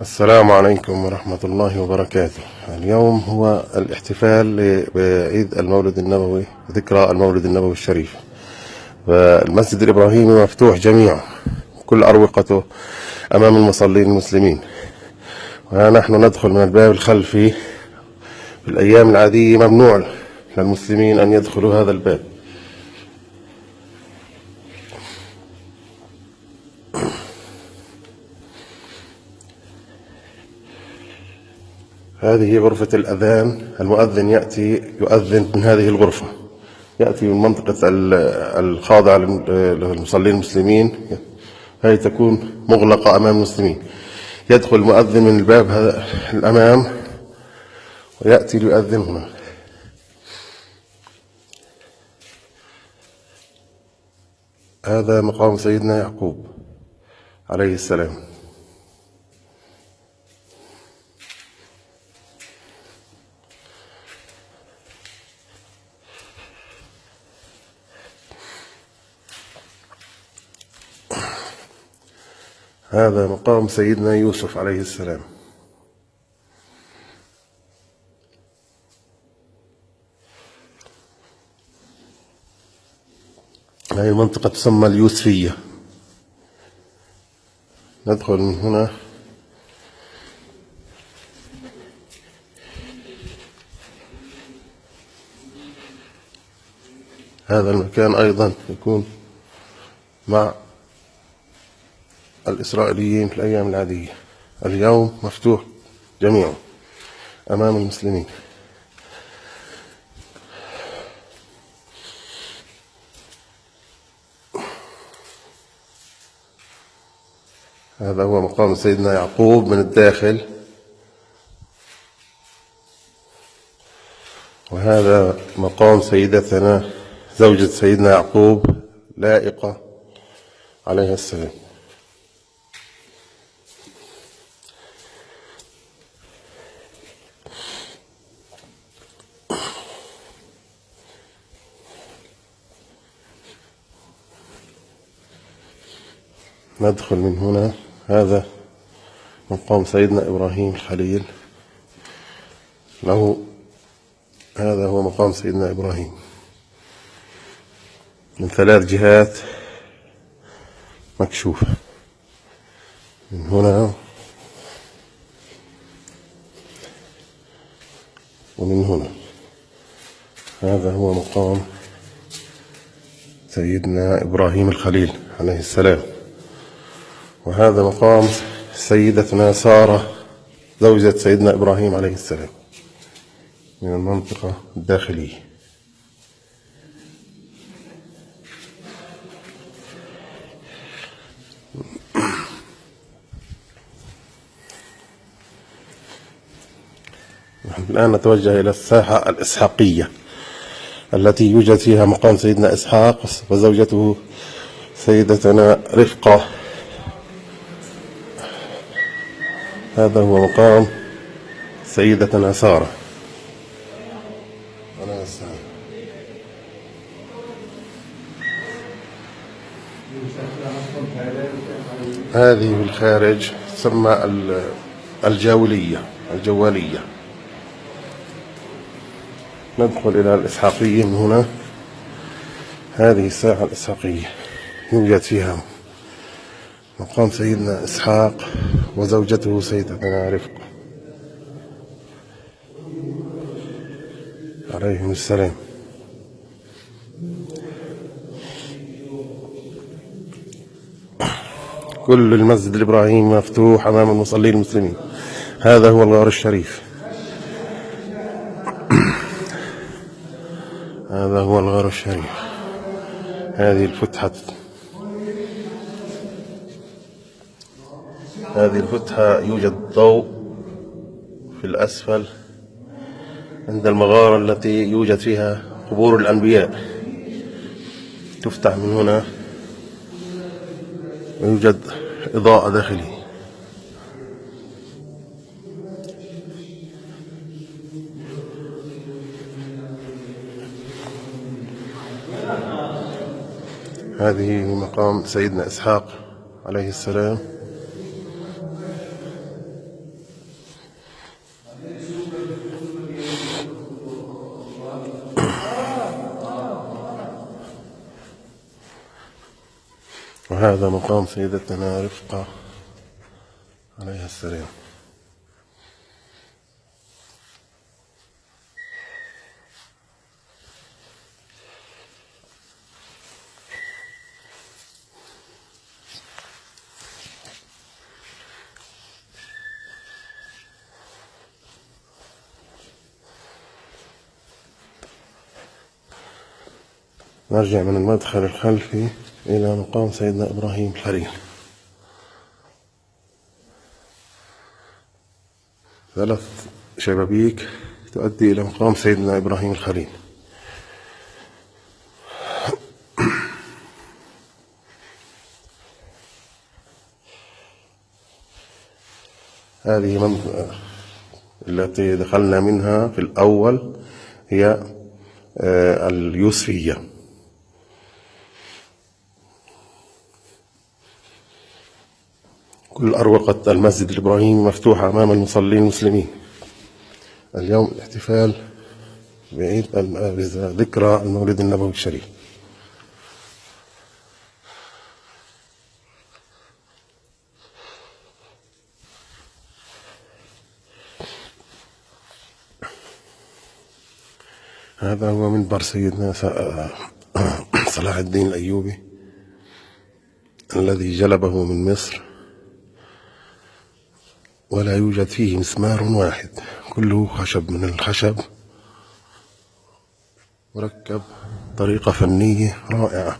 السلام عليكم ورحمة الله وبركاته. اليوم هو الاحتفال بعيد المولد النبوي، ذكرى المولد النبوي الشريف. والمسجد الإبراهيمي مفتوح جميعا، كل أروقته أمام المصلين المسلمين، ونحن ندخل من الباب الخلفي. في الأيام العادية ممنوع للمسلمين أن يدخلوا هذا الباب. هذه غرفة الأذان، المؤذن يأتي يؤذن من هذه الغرفة، يأتي من منطقة الخاضعة للمصلين المسلمين، هذه تكون مغلقة أمام المسلمين. يدخل المؤذن من الباب هذا الأمام ويأتي ليؤذن هنا. هذا مقام سيدنا يعقوب عليه السلام. هذا مقام سيدنا يوسف عليه السلام. هذه المنطقة تسمى اليوسفية. ندخل من هنا. هذا المكان أيضا يكون مع الإسرائيليين في الأيام العادية. اليوم مفتوح جميعا أمام المسلمين. هذا هو مقام سيدنا يعقوب من الداخل، وهذا مقام سيدتنا زوجة سيدنا يعقوب لائقة عليها السلام. ندخل من هنا. هذا مقام سيدنا إبراهيم الخليل له. هذا هو مقام سيدنا إبراهيم من 3 جهات مكشوفة، من هنا ومن هنا. هذا هو مقام سيدنا إبراهيم الخليل عليه السلام. وهذا مقام سيدتنا سارة زوجة سيدنا إبراهيم عليه السلام من المنطقة الداخلية. نحن الآن نتوجه إلى الساحة الإسحاقية التي يوجد فيها مقام سيدنا إسحاق وزوجته سيدتنا رفقة. هذا هو مقام سيدتنا سارة. هذه في الخارج تسمى الجوالية. ندخل إلى الإسحاقية من هنا. هذه الساحة الإسحاقية يوجد فيها مقام سيدنا إسحاق وزوجته سيدتنا رفقة عليهم السلام. كل المسجد الإبراهيمي مفتوح أمام المصلين المسلمين. هذا هو الغار الشريف. هذا هو الغار الشريف. هذه الفتحة يوجد ضوء في الأسفل عند المغارة التي يوجد فيها قبور الأنبياء. تفتح من هنا ويوجد إضاءة داخلية. هذه مقام سيدنا إسحاق عليه السلام. هذا مقام سيدتنا رفقة عليها السلام. نرجع من المدخل الخلفي إلى مقام سيدنا إبراهيم الخليل. 3 شبابيك تؤدي إلى مقام سيدنا إبراهيم الخليل. هذه منطقة التي دخلنا منها في الأول هي اليوسفية. كل أروقة المسجد الإبراهيمي مفتوحة أمام المصلين المسلمين. اليوم الاحتفال بعيد ذكرى المولد النبوي الشريف. هذا هو منبر سيدنا صلاح الدين الأيوبي الذي جلبه من مصر، ولا يوجد فيه مسمار واحد، كله خشب من الخشب، مركب بطريقة فنية رائعة.